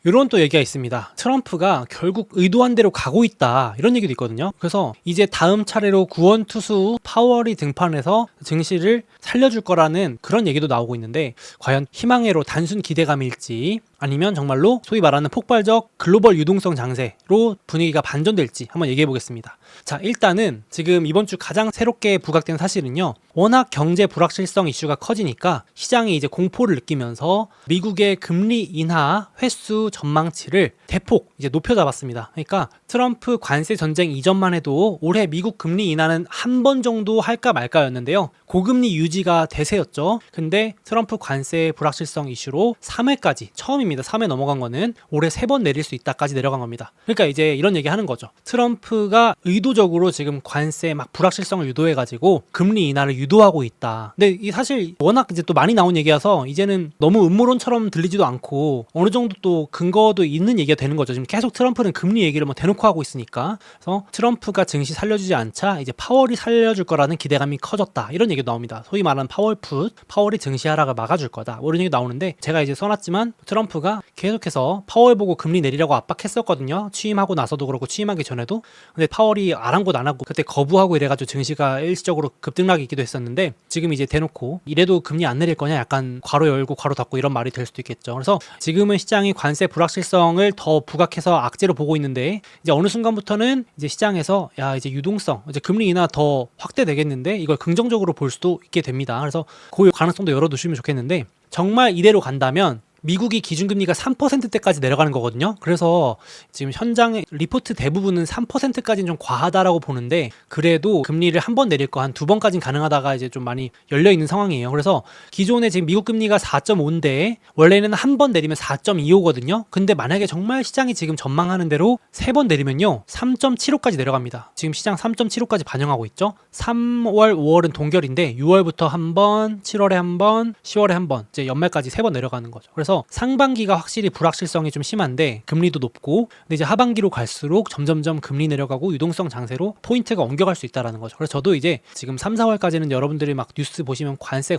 이런 또 얘기가 있습니다. 트럼프가 결국 의도한 대로 가고 있다, 이런 얘기도 있거든요. 그래서 이제 다음 차례로 구원투수 파월이 등판해서 증시를 살려줄 거라는 그런 얘기도 나오고 있는데, 과연 희망회로 단순 기대감일지 아니면 정말로 소위 말하는 폭발적 글로벌 유동성 장세로 분위기가 반전될지 한번 얘기해 보겠습니다. 자, 일단은 지금 이번 주 가장 새롭게 부각된 사실은요, 워낙 경제 불확실성 이슈가 커지니까 시장이 이제 공포를 느끼면서 미국의 금리 인하 횟수 전망치를 대폭 이제 높여잡았습니다. 그러니까 트럼프 관세 전쟁 이전만 해도 올해 미국 금리 인하는 한 번 정도 할까 말까였는데요, 고금리 유지가 대세였죠. 근데 트럼프 관세 불확실성 이슈로 3회까지, 처음입니다. 3회 넘어간 거는 올해 3번 내릴 수 있다까지 내려간 겁니다. 그러니까 이제 이런 얘기 하는 거죠. 트럼프가 의도적으로 지금 관세 막 불확실성을 유도해가지고 금리 인하를 유도하고 있다. 근데 이 사실 워낙 이제 또 많이 나온 얘기라서 이제는 너무 음모론처럼 들리지도 않고 어느 정도 또 근거도 있는 얘기가 되는 거죠. 지금 계속 트럼프는 금리 얘기를 뭐 대놓고 하고 있으니까. 그래서 트럼프가 증시 살려주지 않자 이제 파월이 살려줄 거라는 기대감이 커졌다, 이런 얘기가 나옵니다. 소위 말하는 파월풋, 파월이 증시 하락을 막아줄 거다, 뭐 이런 얘기 나오는데, 제가 이제 써놨지만 트럼프가 계속해서 파월 보고 금리 내리라고 압박했었거든요. 취임하고 나서도 그렇고 취임하기 전에도. 근데 파월이 아랑곳 안 하고 그때 거부하고 이래가지고 증시가 일시적으로 급등락이 있기도 했었는데, 지금 이제 대놓고 이래도 금리 안 내릴 거냐, 약간 괄호 열고 괄호 닫고 이런 말이 될 수도 있겠죠. 그래서 지금은 시장이 관세 불확실성을 더 부각해서 악재로 보고 있는데, 이제 어느 순간부터는 이제 시장에서 야, 이제 유동성, 이제 금리 인하 더 확대되겠는데, 이걸 긍정적으로 볼 수도 있게 됩니다. 그래서 그 가능성도 열어두시면 좋겠는데, 정말 이대로 간다면 미국이 기준금리가 3%대까지 내려가는 거거든요. 그래서 지금 현장의 리포트 대부분은 3%까지는 좀 과하다라고 보는데, 그래도 금리를 한 번 내릴 거 한 2번까지는 가능하다가 이제 좀 많이 열려있는 상황이에요. 그래서 기존에 지금 미국 금리가 4.5인데 원래는 한 번 내리면 4.25거든요. 근데 만약에 정말 시장이 지금 전망하는 대로 3번 내리면요 3.75까지 내려갑니다. 지금 시장 3.75까지 반영하고 있죠. 3월, 5월은 동결인데 6월부터 한 번, 7월에 한 번, 10월에 한 번, 이제 연말까지 3번 내려가는 거죠. 그래서 상반기가 확실히 불확실성이 좀 심한데 금리도 높고, 근데 이제 하반기로 갈수록 점점점 금리 내려가고 유동성 장세로 포인트가 옮겨갈 수 있다라는 거죠. 그래서 저도 이제 지금 3, 4월까지는 여러분들이 막 뉴스 보시면 관세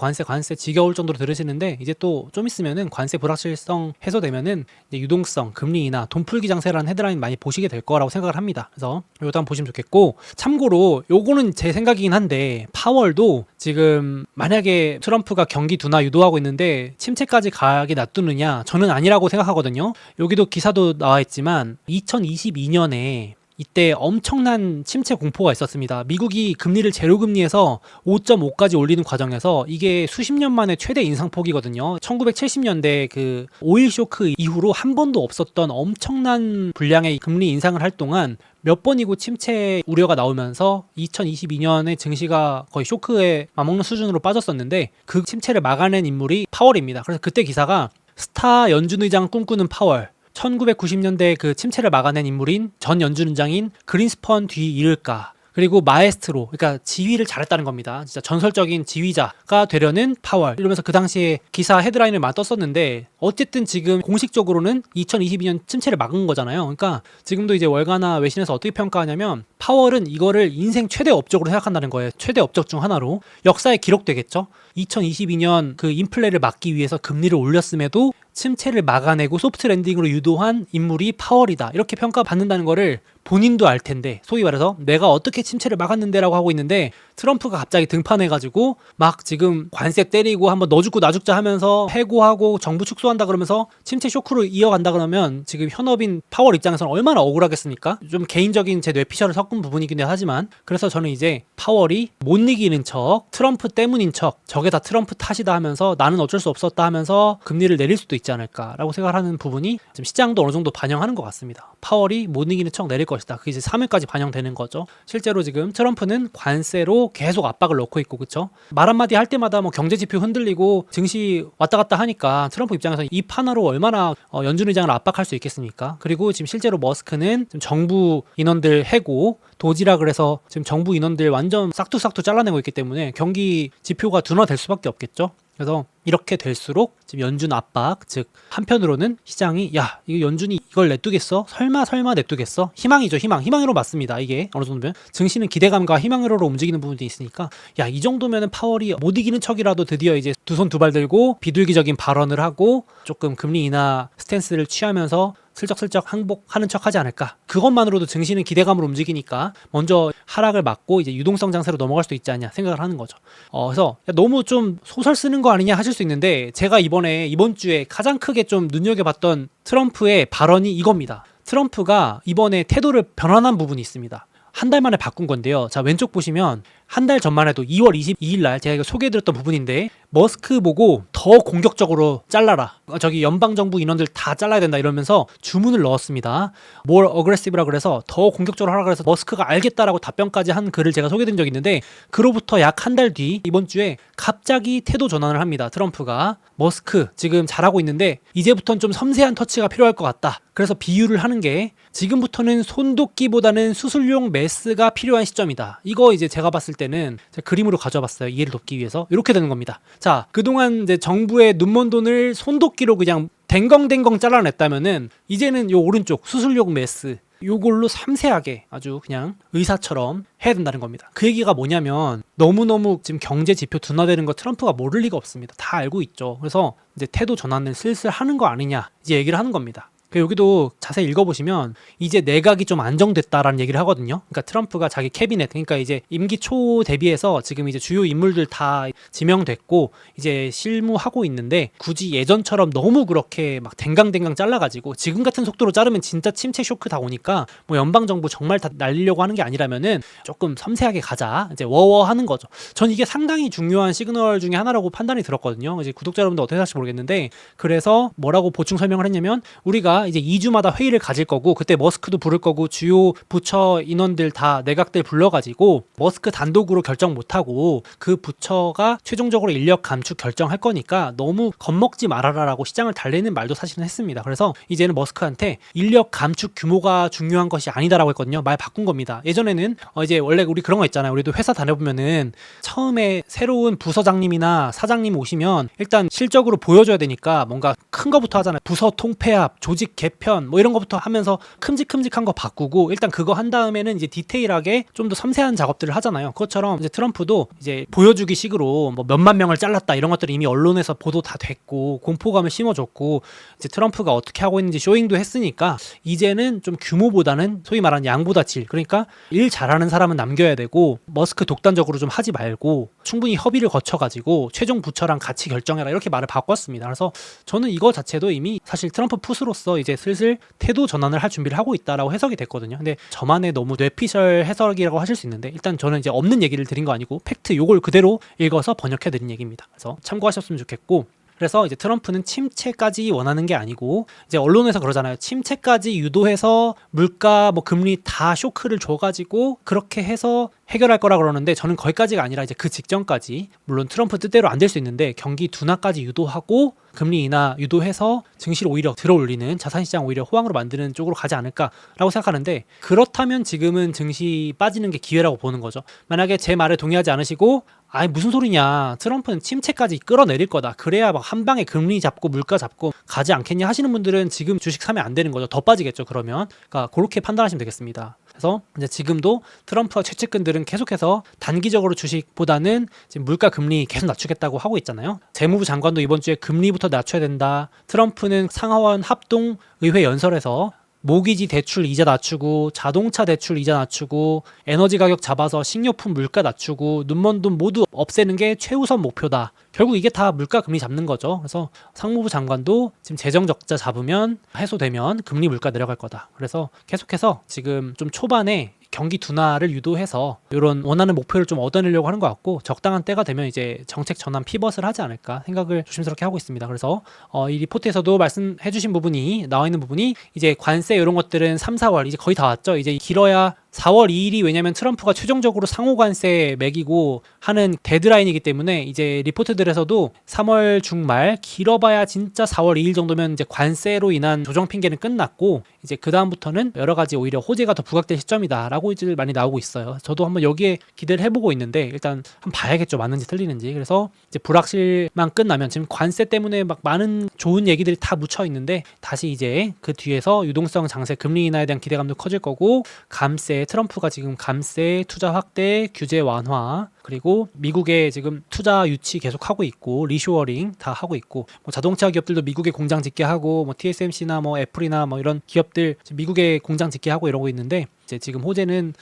지겨울 정도로 들으시는데, 이제 또 좀 있으면은 관세 불확실성 해소되면은 이제 유동성, 금리 인하, 돈풀기 장세라는 헤드라인 많이 보시게 될 거라고 생각을 합니다. 그래서 이것도 한번 보시면 좋겠고, 참고로 요거는 제 생각이긴 한데, 파월도 지금 만약에 트럼프가 경기 둔화 유도하고 있는데 침체까지 가게 놔두느냐, 저는 아니라고 생각하거든요. 여기도 기사도 나와 있지만 2022년에 이때 엄청난 침체 공포가 있었습니다. 미국이 금리를 제로금리에서 5.5까지 올리는 과정에서 이게 수십 년 만에 최대 인상폭이거든요. 1970년대 그 오일 쇼크 이후로 한 번도 없었던 엄청난 분량의 금리 인상을 할 동안 몇 번이고 침체 우려가 나오면서 2022년에 증시가 거의 쇼크에 맞먹는 수준으로 빠졌었는데, 그 침체를 막아낸 인물이 파월입니다. 그래서 그때 기사가 스타 연준 의장 꿈꾸는 파월, 1990년대 그 침체를 막아낸 인물인 전 연준 의장인 그린스펀 뒤 이을까, 그리고 마에스트로, 그러니까 지휘를 잘했다는 겁니다. 진짜 전설적인 지휘자가 되려는 파월, 이러면서 그 당시에 기사 헤드라인을 많이 떴었는데, 어쨌든 지금 공식적으로는 2022년 침체를 막은 거잖아요. 그러니까 지금도 이제 월가나 외신에서 어떻게 평가하냐면, 파월은 이거를 인생 최대 업적으로 생각한다는 거예요. 최대 업적 중 하나로 역사에 기록되겠죠. 2022년 그 인플레를 막기 위해서 금리를 올렸음에도 침체를 막아내고 소프트 랜딩으로 유도한 인물이 파월이다, 이렇게 평가받는다는 거를 본인도 알 텐데, 소위 말해서 내가 어떻게 침체를 막았는데 라고 하고 있는데, 트럼프가 갑자기 등판해가지고 막 지금 관세 때리고 한번 너 죽고 나 죽자 하면서 해고하고 정부 축소한다 그러면서 침체 쇼크로 이어간다 그러면 지금 현업인 파월 입장에서는 얼마나 억울하겠습니까? 좀 개인적인 제 뇌피셜을 섞은 부분이긴 하지만, 그래서 저는 이제 파월이 못 이기는 척, 트럼프 때문인 척, 저게 다 트럼프 탓이다 하면서 나는 어쩔 수 없었다 하면서 금리를 내릴 수도 있지 않을까라고 생각하는 부분이 지금 시장도 어느 정도 반영하는 것 같습니다. 파월이 못 이기는 척 내릴 것이다. 그게 이제 3회까지 반영되는 거죠. 실제로 지금 트럼프는 관세로 계속 압박을 넣고 있고, 그쵸? 말 한마디 할 때마다 뭐 경제지표 흔들리고 증시 왔다 갔다 하니까 트럼프 입장에서 이 하나로 얼마나 연준 의장을 압박할 수 있겠습니까? 그리고 지금 실제로 머스크는 지금 정부 인원들 해고, 도지라 그래서 지금 정부 인원들 완전 싹둑싹둑 잘라내고 있기 때문에 경기 지표가 둔화될 수밖에 없겠죠. 그래서 이렇게 될수록 지금 연준 압박, 즉 한편으로는 시장이 야 이거 연준이 이걸 내두겠어? 설마 내두겠어? 희망이죠. 희망으로 맞습니다. 이게 어느 정도면 증시는 기대감과 희망으로 움직이는 부분이 있으니까 야 이 정도면은 파월이 못 이기는 척이라도 드디어 이제 두 손 두 발 들고 비둘기적인 발언을 하고 조금 금리 인하 스탠스를 취하면서 슬쩍슬쩍 항복하는 척 하지 않을까. 그것만으로도 증시는 기대감으로 움직이니까 먼저 하락을 막고 이제 유동성 장세로 넘어갈 수도 있지 않냐 생각을 하는 거죠. 그래서 너무 좀 소설 쓰는 거 아니냐 하실 수 있는데 제가 이번 주에 가장 크게 좀 눈여겨봤던 트럼프의 발언이 이겁니다. 트럼프가 이번에 태도를 변환한 부분이 있습니다. 한 달 만에 바꾼 건데요. 자, 왼쪽 보시면 한 달 전만 해도 2월 22일 날 제가 이거 소개해드렸던 부분인데 머스크 보고 더 공격적으로 잘라라. 저기 연방정부 인원들 다 잘라야 된다 이러면서 주문을 넣었습니다. more aggressive라 그래서 더 공격적으로 하라 그래서 머스크가 알겠다라고 답변까지 한 글을 제가 소개해드린 적이 있는데 그로부터 약 한 달 뒤 이번 주에 갑자기 태도 전환을 합니다. 트럼프가 머스크 지금 잘하고 있는데 이제부터는 좀 섬세한 터치가 필요할 것 같다. 그래서 비유를 하는 게 지금부터는 손돋기보다는 수술용 메스가 필요한 시점이다. 이거 이제 제가 봤을 때는 제가 그림으로 가져와 봤어요. 이해를 돕기 위해서. 이렇게 되는 겁니다. 자, 그동안 이제 정부의 눈먼 돈을 손돋기로 그냥 댕겅댕겅 잘라냈다면은 이제는 요 오른쪽 수술용 메스 요걸로 섬세하게 아주 그냥 의사처럼 해야 된다는 겁니다. 그 얘기가 뭐냐면 너무너무 지금 경제 지표 둔화되는 거 트럼프가 모를 리가 없습니다. 다 알고 있죠. 그래서 이제 태도 전환을 슬슬 하는 거 아니냐 이제 얘기를 하는 겁니다. 여기도 자세히 읽어보시면 이제 내각이 좀 안정됐다라는 얘기를 하거든요. 그러니까 트럼프가 자기 캐비넷, 그러니까 이제 임기 초 대비해서 지금 이제 주요 인물들 다 지명됐고 이제 실무하고 있는데 굳이 예전처럼 너무 그렇게 막 댕강댕강 잘라가지고 지금 같은 속도로 자르면 진짜 침체 쇼크 다 오니까 뭐 연방정부 정말 다 날리려고 하는 게 아니라면은 조금 섬세하게 가자 이제 워워하는 거죠. 전 이게 상당히 중요한 시그널 중에 하나라고 판단이 들었거든요. 이제 구독자 여러분들 어떻게 생각하실지 모르겠는데 그래서 뭐라고 보충 설명을 했냐면 우리가 이제 2주마다 회의를 가질 거고 그때 머스크도 부를 거고 주요 부처 인원들 다 내각들 불러가지고 머스크 단독으로 결정 못하고 그 부처가 최종적으로 인력 감축 결정할 거니까 너무 겁먹지 말아라라고 시장을 달래는 말도 사실은 했습니다. 그래서 이제는 머스크한테 인력 감축 규모가 중요한 것이 아니다라고 했거든요. 말 바꾼 겁니다. 예전에는 이제 원래 우리 그런 거 있잖아요. 우리도 회사 다녀보면은 처음에 새로운 부서장님이나 사장님 오시면 일단 실적으로 보여줘야 되니까 뭔가 큰 거부터 하잖아요. 부서 통폐합, 조직 개편 뭐 이런 거부터 하면서 큼직큼직한 거 바꾸고 일단 그거 한 다음에는 이제 디테일하게 좀 더 섬세한 작업들을 하잖아요. 그것처럼 이제 트럼프도 이제 보여주기 식으로 뭐 몇만 명을 잘랐다 이런 것들이 이미 언론에서 보도 다 됐고 공포감을 심어줬고 이제 트럼프가 어떻게 하고 있는지 쇼잉도 했으니까 이제는 좀 규모보다는 소위 말하는 양보다 질, 그러니까 일 잘하는 사람은 남겨야 되고 머스크 독단적으로 좀 하지 말고 충분히 협의를 거쳐가지고 최종 부처랑 같이 결정해라 이렇게 말을 바꿨습니다. 그래서 저는 이거 자체도 이미 사실 트럼프 푸스로서 이제 슬슬 태도 전환을 할 준비를 하고 있다라고 해석이 됐거든요. 근데 저만의 너무 뇌피셜 해석이라고 하실 수 있는데 일단 저는 이제 없는 얘기를 드린 거 아니고 팩트 요걸 그대로 읽어서 번역해 드린 얘기입니다. 그래서 참고하셨으면 좋겠고 그래서 이제 트럼프는 침체까지 원하는 게 아니고 이제 언론에서 그러잖아요. 침체까지 유도해서 물가 뭐 금리 다 쇼크를 줘가지고 그렇게 해서 해결할 거라 그러는데 저는 거기까지가 아니라 이제 그 직전까지 물론 트럼프 뜻대로 안 될 수 있는데 경기 둔화까지 유도하고 금리 인하 유도해서 증시를 오히려 들어올리는 자산시장 오히려 호황으로 만드는 쪽으로 가지 않을까라고 생각하는데 그렇다면 지금은 증시 빠지는 게 기회라고 보는 거죠. 만약에 제 말에 동의하지 않으시고 아이 무슨 소리냐 트럼프는 침체까지 끌어내릴 거다 그래야 막 한 방에 금리 잡고 물가 잡고 가지 않겠냐 하시는 분들은 지금 주식 사면 안 되는 거죠. 더 빠지겠죠. 그러면 그러니까 그렇게 판단하시면 되겠습니다. 그래서 이제 지금도 트럼프와 최측근들은 계속해서 단기적으로 주식보다는 지금 물가 금리 계속 낮추겠다고 하고 있잖아요. 재무부 장관도 이번 주에 금리부터 낮춰야 된다. 트럼프는 상하원 합동 의회 연설에서 모기지 대출 이자 낮추고 자동차 대출 이자 낮추고 에너지 가격 잡아서 식료품 물가 낮추고 눈먼 돈 모두 없애는 게 최우선 목표다. 결국 이게 다 물가 금리 잡는 거죠. 그래서 상무부 장관도 지금 재정 적자 잡으면 해소되면 금리 물가 내려갈 거다. 그래서 계속해서 지금 좀 초반에 경기 둔화를 유도해서 이런 원하는 목표를 좀 얻어내려고 하는 것 같고 적당한 때가 되면 이제 정책 전환 피벗을 하지 않을까 생각을 조심스럽게 하고 있습니다. 그래서 이 리포트에서도 말씀해 주신 부분이 나와 있는 부분이 이제 관세 이런 것들은 3, 4월 이제 거의 다 왔죠. 이제 길어야 4월 2일이 왜냐면 트럼프가 최종적으로 상호관세 매기고 하는 데드라인이기 때문에 이제 리포트들에서도 3월 중말 길어봐야 진짜 4월 2일 정도면 이제 관세로 인한 조정 핑계는 끝났고 이제 그 다음부터는 여러 가지 오히려 호재가 더 부각될 시점이다라고 이제 많이 나오고 있어요. 저도 한번 여기에 기대를 해보고 있는데 일단 한번 봐야겠죠. 맞는지 틀리는지. 그래서 이제 불확실만 끝나면 지금 관세 때문에 막 많은 좋은 얘기들이 다 묻혀 있는데 다시 이제 그 뒤에서 유동성 장세 금리 인하에 대한 기대감도 커질 거고 감세 트럼프가 지금 감세 투자 확대 규제 완화 그리고 미국의 지금 투자 유치 계속하고 있고 리쇼어링 다 하고 있고 뭐 자동차 기업들도 미국에 공장 짓게 하고 뭐 TSMC나 뭐 애플이나 뭐 이런 기업들 미국에 공장 짓게 하고 이러고 있는데 이제 지금 호재는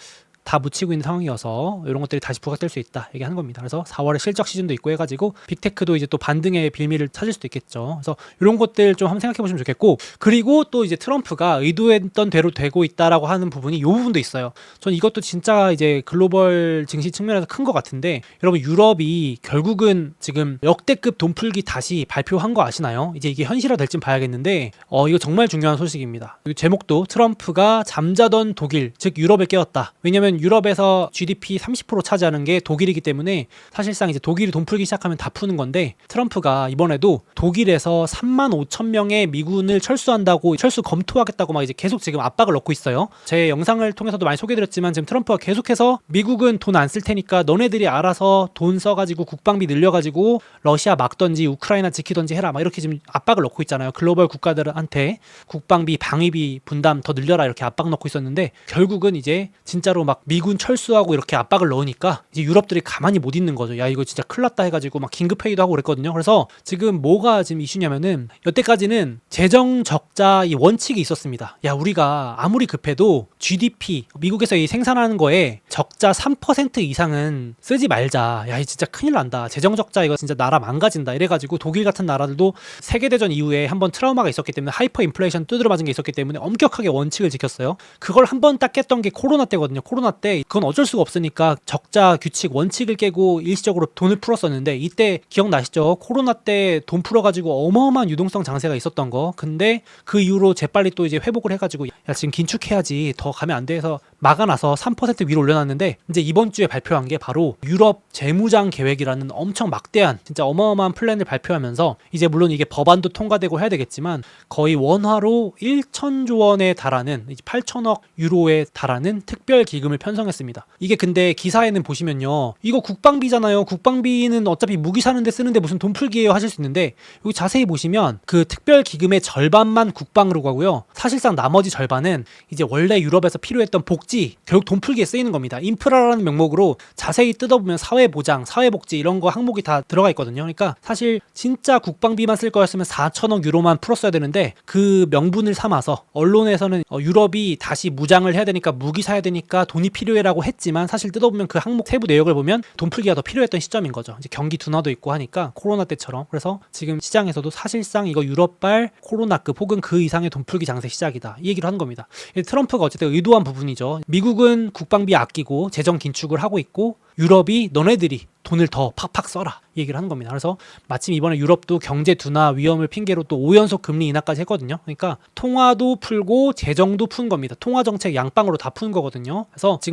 다 묻히고 있는 상황이어서 이런 것들이 다시 부각될 수 있다 얘기하는 겁니다. 그래서 4월에 실적 시즌도 있고 해가지고 빅테크도 이제 또 반등의 빌미를 찾을 수도 있겠죠. 그래서 이런 것들 좀 한번 생각해 보시면 좋겠고 그리고 또 이제 트럼프가 의도했던 대로 되고 있다라고 하는 부분이 이 부분도 있어요. 전 이것도 진짜 이제 글로벌 증시 측면에서 큰 것 같은데 여러분 유럽이 결국은 지금 역대급 돈 풀기 다시 발표한 거 아시나요? 이제 이게 현실화 될지 봐야겠는데 이거 정말 중요한 소식입니다. 제목도 트럼프가 잠자던 독일 즉 유럽을 깨웠다. 왜냐면 유럽에서 GDP 30% 차지하는 게 독일이기 때문에 사실상 이제 독일이 돈 풀기 시작하면 다 푸는 건데 트럼프가 이번에도 독일에서 3만 5천 명의 미군을 철수한다고 철수 검토하겠다고 막 이제 계속 지금 압박을 넣고 있어요. 제 영상을 통해서도 많이 소개드렸지만 지금 트럼프가 계속해서 미국은 돈 안 쓸 테니까 너네들이 알아서 돈 써가지고 국방비 늘려가지고 러시아 막던지 우크라이나 지키던지 해라 막 이렇게 지금 압박을 넣고 있잖아요. 글로벌 국가들한테 국방비 방위비 분담 더 늘려라 이렇게 압박 넣고 있었는데 결국은 이제 진짜로 막 미군 철수하고 이렇게 압박을 넣으니까 이제 유럽들이 가만히 못 있는 거죠. 야 이거 진짜 큰일 났다 해가지고 막 긴급회의도 하고 그랬거든요. 그래서 지금 뭐가 지금 이슈냐면은 여태까지는 재정 적자 이 원칙이 있었습니다. 야 우리가 아무리 급해도 GDP 미국에서 이 생산하는 거에 적자 3% 이상은 쓰지 말자. 야 진짜 큰일 난다. 재정 적자 이거 진짜 나라 망가진다. 이래가지고 독일 같은 나라들도 세계대전 이후에 한번 트라우마가 있었기 때문에 하이퍼 인플레이션 두드려 맞은 게 있었기 때문에 엄격하게 원칙을 지켰어요. 그걸 한번 딱 깼던 게 코로나 때거든요. 코로나 때 그건 어쩔 수가 없으니까 적자 규칙 원칙을 깨고 일시적으로 돈을 풀었었는데 이때 기억나시죠? 코로나 때 돈 풀어가지고 어마어마한 유동성 장세가 있었던 거. 근데 그 이후로 재빨리 또 이제 회복을 해가지고 야 지금 긴축해야지 더 가면 안 돼 해서 막아놔서 3% 위로 올려놨는데 이제 이번 주에 발표한 게 바로 유럽 재무장 계획이라는 엄청 막대한 진짜 어마어마한 플랜을 발표하면서 이제 물론 이게 법안도 통과되고 해야 되겠지만 거의 원화로 1천조 원에 달하는 8천억 유로에 달하는 특별 기금을 편성했습니다. 이게 근데 기사에는 보시면요. 이거 국방비잖아요. 국방비는 어차피 무기 사는데 쓰는데 무슨 돈 풀기예요 하실 수 있는데 여기 자세히 보시면 그 특별 기금의 절반만 국방으로 가고요. 사실상 나머지 절반은 이제 원래 유럽에서 필요했던 복지, 결국 돈 풀기에 쓰이는 겁니다. 인프라라는 명목으로 자세히 뜯어보면 사회보장, 사회복지 이런 거 항목이 다 들어가 있거든요. 그러니까 사실 진짜 국방비만 쓸 거였으면 4천억 유로만 풀었어야 되는데 그 명분을 삼아서 언론에서는 유럽이 다시 무장을 해야 되니까 무기 사야 되니까 돈이 필요해라고 했지만 사실 뜯어보면 그 항목 세부 내역을 보면 돈 풀기가 더 필요했던 시점인 거죠. 이제 경기 둔화도 있고 하니까 코로나 때처럼. 그래서 지금 시장에서도 사실상 이거 유럽발 코로나급 혹은 그 이상의 돈 풀기 장세 시작이다. 이 얘기를 하는 겁니다. 트럼프가 어쨌든 의도한 부분이죠. 미국은 국방비 아끼고 재정 긴축을 하고 있고 유럽이 너네들이 돈을 더 팍팍 써라 이 얘기를 하는 겁니다. 그래서 마침 이번에 유럽도 경제 둔화 위험을 핑계로 또 5연속 금리 인하까지 했거든요. 그러니까 통화도 풀고 재정도 푼 겁니다. 통화 정책 양방으로 다 푸는 거거든요.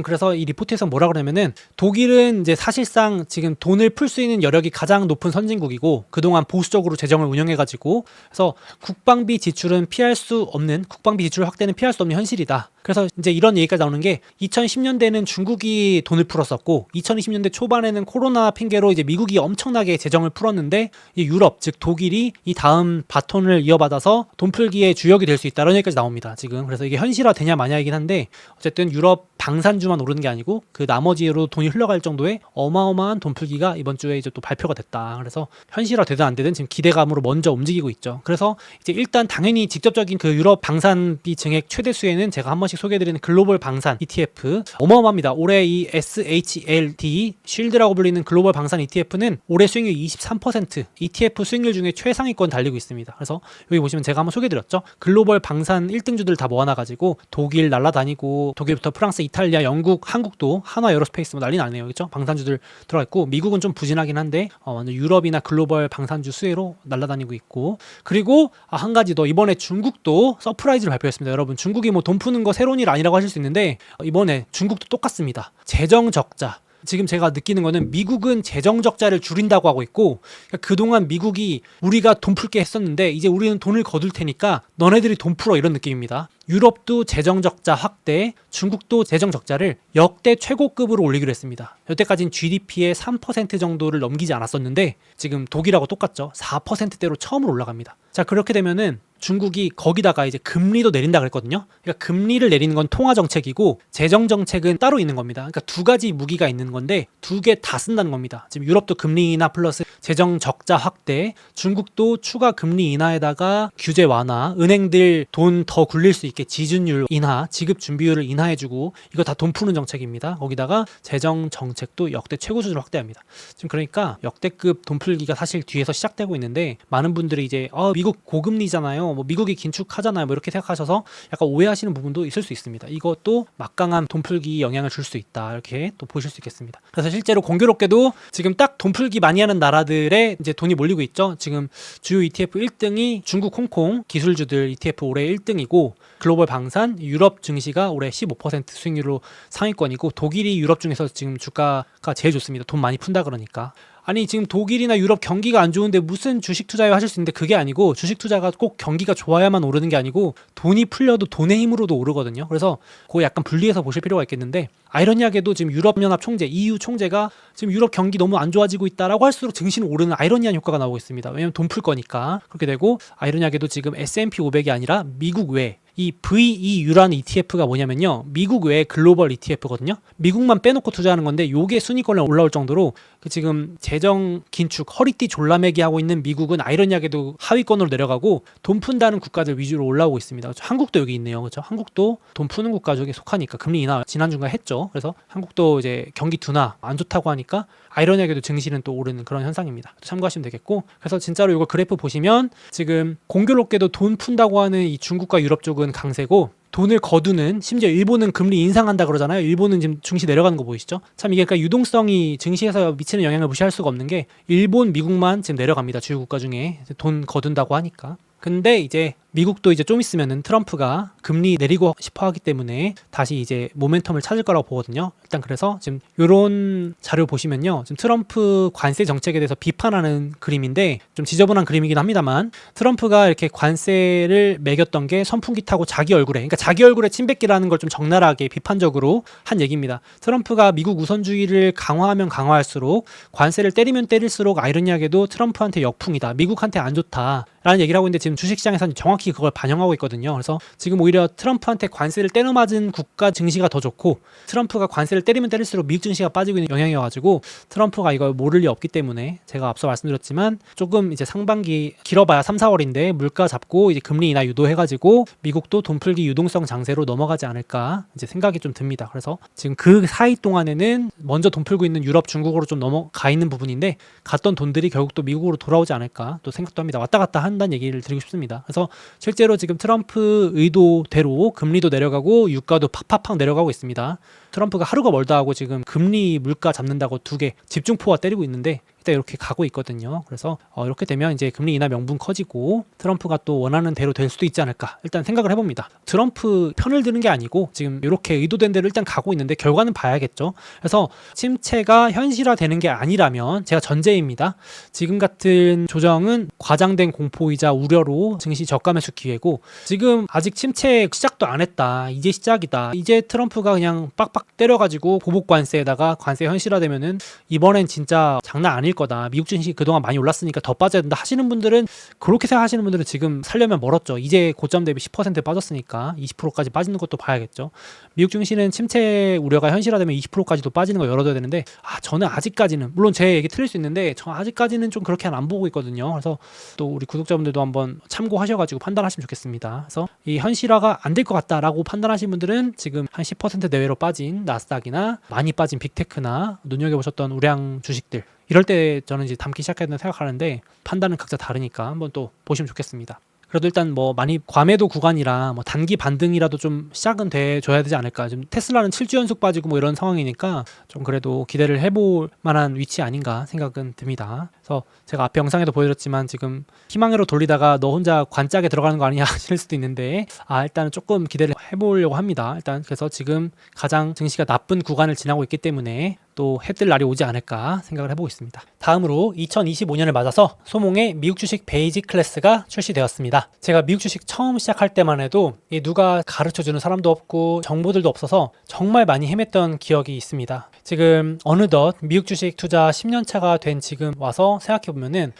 그래서 이 리포트에서 뭐라 그러냐면은 독일은 이제 사실상 지금 돈을 풀 수 있는 여력이 가장 높은 선진국이고 그동안 보수적으로 재정을 운영해가지고 그래서 국방비 지출은 피할 수 없는 국방비 지출 확대는 피할 수 없는 현실이다. 그래서 이제 이런 얘기까지 나오는 게 2010년대는 중국이 돈을 풀었었고 2020년대 초반에는 코로나 핑계로 이제 미국이 엄청나게 재정을 풀었는데 이 유럽 즉 독일이 이 다음 바톤을 이어받아서 돈 풀기의 주역이 될 수 있다 이런 얘기까지 나옵니다. 지금 그래서 이게 현실화 되냐 마냐이긴 한데 어쨌든 유럽 방산주만 오르는 게 아니고 그 나머지로 돈이 흘러갈 정도의 어마어마한 돈 풀기가 이번 주에 이제 또 발표가 됐다. 그래서 현실화 되든 안 되든 지금 기대감으로 먼저 움직이고 있죠. 그래서 이제 일단 당연히 직접적인 그 유럽 방산비 증액 최대 수혜는 제가 한 번씩 소개해드리는 글로벌 방산 ETF 어마어마합니다. 올해 이 SHLD 쉴드라고 불리는 글로벌 방산 ETF는 올해 수익률 23% ETF 수익률 중에 최상위권 달리고 있습니다. 그래서 여기 보시면 제가 한번 소개해드렸죠. 글로벌 방산 1등주들 다 모아놔가지고 독일 날라다니고 독일부터 프랑스, 이탈리아, 영국, 한국도 한화 에어로스페이스 뭐 난리 나네요. 그렇죠? 방산주들 들어가 있고 미국은 좀 부진하긴 한데 완전 유럽이나 글로벌 방산주 수혜로 날라다니고 있고 그리고 한 가지 더 이번에 중국도 서프라이즈를 발표했습니다. 여러분 중국이 뭐 돈 푸는 거 새로운 일 아니라고 하실 수 있는데 이번에 중국도 똑같습니다. 재정 적자. 지금 제가 느끼는 거는 미국은 재정 적자를 줄인다고 하고 있고, 그러니까 그동안 미국이 우리가 돈 풀게 했었는데 이제 우리는 돈을 거둘 테니까 너네들이 돈 풀어, 이런 느낌입니다. 유럽도 재정 적자 확대, 중국도 재정 적자를 역대 최고급으로 올리기로 했습니다. 여태까지는 GDP의 3% 정도를 넘기지 않았었는데 지금 독일하고 똑같죠. 4%대로 처음으로 올라갑니다. 자, 그렇게 되면은 중국이 거기다가 이제 금리도 내린다 그랬거든요. 그러니까 금리를 내리는 건 통화 정책이고 재정 정책은 따로 있는 겁니다. 그러니까 두 가지 무기가 있는 건데 두 개 다 쓴다는 겁니다. 지금 유럽도 금리 인하 플러스 재정 적자 확대, 중국도 추가 금리 인하에다가 규제 완화, 은행들 돈 더 굴릴 수 있게 지준율 인하, 지급 준비율을 인하해주고, 이거 다 돈 푸는 정책입니다. 거기다가 재정 정책도 역대 최고 수준을 확대합니다. 지금 그러니까 역대급 돈 풀기가 사실 뒤에서 시작되고 있는데, 많은 분들이 이제 미국 고금리잖아요, 뭐 미국이 긴축하잖아요, 뭐 이렇게 생각하셔서 약간 오해하시는 부분도 있을 수 있습니다. 이것도 막강한 돈 풀기 영향을 줄 수 있다, 이렇게 또 보실 수 있겠습니다. 그래서 실제로 공교롭게도 지금 딱 돈 풀기 많이 하는 나라들의 이제 돈이 몰리고 있죠. 지금 주요 ETF 1등이 중국, 홍콩 기술주들 ETF 올해 1등이고, 글로벌 방산, 유럽 증시가 올해 15% 수익률로 상위권이고, 독일이 유럽 중에서 지금 주가가 제일 좋습니다. 돈 많이 푼다 그러니까. 아니, 지금 독일이나 유럽 경기가 안 좋은데 무슨 주식 투자요 하실 수 있는데, 그게 아니고 주식 투자가 꼭 경기가 좋아야만 오르는 게 아니고 돈이 풀려도 돈의 힘으로도 오르거든요. 그래서 그거 약간 분리해서 보실 필요가 있겠는데, 아이러니하게도 지금 유럽연합 총재, EU 총재가 지금 유럽 경기 너무 안 좋아지고 있다라고 할수록 증시는 오르는 아이러니한 효과가 나오고 있습니다. 왜냐면 돈 풀 거니까. 그렇게 되고, 아이러니하게도 지금 S&P 500이 아니라 미국 외 이 VEU라는 ETF가 뭐냐면요, 미국 외 글로벌 ETF거든요. 미국만 빼놓고 투자하는 건데 요게 순위권에 올라올 정도로 지금 재정 긴축, 허리띠 졸라매기 하고 있는 미국은 아이러니하게도 하위권으로 내려가고 돈 푼다는 국가들 위주로 올라오고 있습니다. 그렇죠? 한국도 여기 있네요. 그렇죠? 한국도 돈 푸는 국가 중에 속하니까 금리 인하 지난주가 했죠. 그래서 한국도 이제 경기 둔화 안 좋다고 하니까 아이러니하게도 증시는 또 오르는 그런 현상입니다. 참고하시면 되겠고, 그래서 진짜로 이거 그래프 보시면 지금 공교롭게도 돈 푼다고 하는 이 중국과 유럽 쪽은 강세고, 돈을 거두는, 심지어 일본은 금리 인상한다 그러잖아요. 일본은 지금 증시 내려가는 거 보이시죠? 참 이게 그러니까 유동성이 증시에서 미치는 영향을 무시할 수가 없는 게, 일본, 미국만 지금 내려갑니다. 주요 국가 중에 돈 거둔다고 하니까. 근데 이제 미국도 이제 좀 있으면은 트럼프가 금리 내리고 싶어 하기 때문에 다시 이제 모멘텀을 찾을 거라고 보거든요. 일단 그래서 지금 이런 자료 보시면요, 지금 트럼프 관세 정책에 대해서 비판하는 그림인데, 좀 지저분한 그림이긴 합니다만, 트럼프가 이렇게 관세를 매겼던 게 선풍기 타고 자기 얼굴에, 그러니까 자기 얼굴에 침 뱉기라는 걸 좀 적나라하게 비판적으로 한 얘기입니다. 트럼프가 미국 우선주의를 강화하면 강화할수록, 관세를 때리면 때릴수록 아이러니하게도 트럼프한테 역풍이다, 미국한테 안 좋다 라는 얘기를 하고 있는데, 지금 주식시장에서는 정확히 그걸 반영하고 있거든요. 그래서 지금 오히려 트럼프한테 관세를 때려맞은 국가 증시가 더 좋고, 트럼프가 관세를 때리면 때릴수록 미국 증시가 빠지고 있는 영향이어가지고, 트럼프가 이걸 모를 리 없기 때문에 제가 앞서 말씀드렸지만 조금 이제 상반기 길어봐야 3, 4월인데 물가 잡고 이제 금리 인하 유도해가지고 미국도 돈풀기 유동성 장세로 넘어가지 않을까 이제 생각이 좀 듭니다. 그래서 지금 그 사이 동안에는 먼저 돈 풀고 있는 유럽, 중국으로 좀 넘어가 있는 부분인데, 갔던 돈들이 결국 또 미국으로 돌아오지 않을까 또 생각도 합니다. 왔다 갔다 한다는 얘기를 드리고 싶습니다. 그래서 실제로 지금 트럼프 의도대로 금리도 내려가고 유가도 팍팍팍 내려가고 있습니다. 트럼프가 하루가 멀다 하고 지금 금리 물가 잡는다고 두 개 집중포화 때리고 있는데, 일단 이렇게 가고 있거든요. 그래서 이렇게 되면 이제 금리 인하 명분 커지고 트럼프가 또 원하는 대로 될 수도 있지 않을까 일단 생각을 해봅니다. 트럼프 편을 드는 게 아니고 지금 이렇게 의도된 대로 일단 가고 있는데 결과는 봐야겠죠. 그래서 침체가 현실화되는 게 아니라면, 제가 전제입니다, 지금 같은 조정은 과장된 공포이자 우려로 증시 저가 매수 기회고, 지금 아직 침체 시작도 안 했다, 이제 시작이다, 이제 트럼프가 그냥 빡빡 때려가지고 보복 관세에다가 관세 현실화되면은 이번엔 진짜 장난 아닐 거다, 미국 증시 그동안 많이 올랐으니까 더 빠져야 된다 하시는 분들은, 그렇게 생각하시는 분들은 지금 살려면 멀었죠. 이제 고점 대비 10% 빠졌으니까 20%까지 빠지는 것도 봐야겠죠. 미국 증시는 침체 우려가 현실화되면 20%까지도 빠지는 거 열어둬야 되는데, 저는 아직까지는, 물론 제 얘기 틀릴 수 있는데 저 아직까지는 좀 그렇게 안 보고 있거든요. 그래서 또 우리 구독자분들도 한번 참고하셔가지고 판단하시면 좋겠습니다. 그래서 이 현실화가 안 될 것 같다라고 판단하시는 분들은 지금 한 10% 내외로 빠진 나스닥이나 많이 빠진 빅테크나 눈여겨보셨던 우량 주식들, 이럴 때 저는 이제 담기 시작해야 된다고 생각하는데, 판단은 각자 다르니까 한번 또 보시면 좋겠습니다. 그래도 일단 뭐 많이 과매도 구간이라 뭐 단기 반등이라도 좀 시작은 돼줘야 되지 않을까. 지금 테슬라는 7주 연속 빠지고 뭐 이런 상황이니까 좀 그래도 기대를 해볼 만한 위치 아닌가 생각은 듭니다. 그래서 제가 앞에 영상에도 보여드렸지만 지금 희망으로 돌리다가 너 혼자 관짝에 들어가는 거 아니냐 하실 수도 있는데 일단은 조금 기대를 해보려고 합니다. 일단 그래서 지금 가장 증시가 나쁜 구간을 지나고 있기 때문에 또 해뜰 날이 오지 않을까 생각을 해보고 있습니다. 다음으로 2025년을 맞아서 소몽의 미국 주식 베이직 클래스가 출시되었습니다. 제가 미국 주식 처음 시작할 때만 해도 누가 가르쳐주는 사람도 없고 정보들도 없어서 정말 많이 헤맸던 기억이 있습니다. 지금 어느덧 미국 주식 투자 10년 차가 된 지금 와서 생각해보면은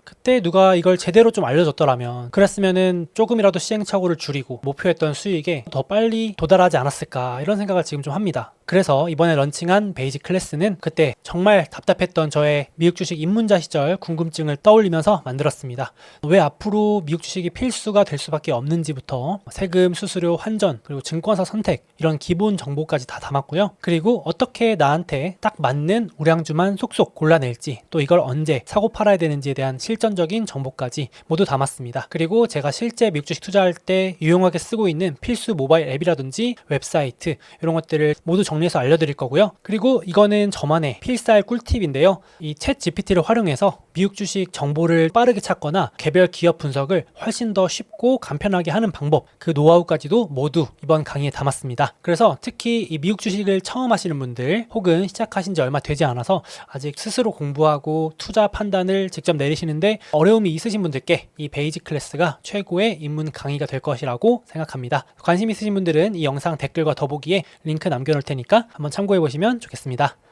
그때 누가 이걸 제대로 좀 알려줬더라면 그랬으면은 조금이라도 시행착오를 줄이고 목표했던 수익에 더 빨리 도달하지 않았을까 이런 생각을 지금 좀 합니다. 그래서 이번에 런칭한 베이직 클래스는 그때 정말 답답했던 저의 미국 주식 입문자 시절 궁금증을 떠올리면서 만들었습니다. 왜 앞으로 미국 주식이 필수가 될 수밖에 없는지부터 세금, 수수료, 환전, 그리고 증권사 선택 이런 기본 정보까지 다 담았고요. 그리고 어떻게 나한테 딱 맞는 우량주만 속속 골라낼지 또 이걸 언제 사고 팔아야 되는지에 대한 실전적인 정보까지 모두 담았습니다. 그리고 제가 실제 미국 주식 투자할 때 유용하게 쓰고 있는 필수 모바일 앱이라든지 웹사이트 이런 것들을 모두 정리해서 알려드릴 거고요. 그리고 이거는 저만의 필살 꿀팁인데요. 이 챗 GPT를 활용해서 미국 주식 정보를 빠르게 찾거나 개별 기업 분석을 훨씬 더 쉽고 간편하게 하는 방법, 그 노하우까지도 모두 이번 강의에 담았습니다. 그래서 특히 이 미국 주식을 처음 하시는 분들 혹은 시작하신 지 얼마 되지 않아서 아직 스스로 공부하고 투자 판단을 직접 내리시는데 어려움이 있으신 분들께 이 베이직 클래스가 최고의 입문 강의가 될 것이라고 생각합니다. 관심 있으신 분들은 이 영상 댓글과 더보기에 링크 남겨놓을 테니까 한번 참고해 보시면 좋겠습니다.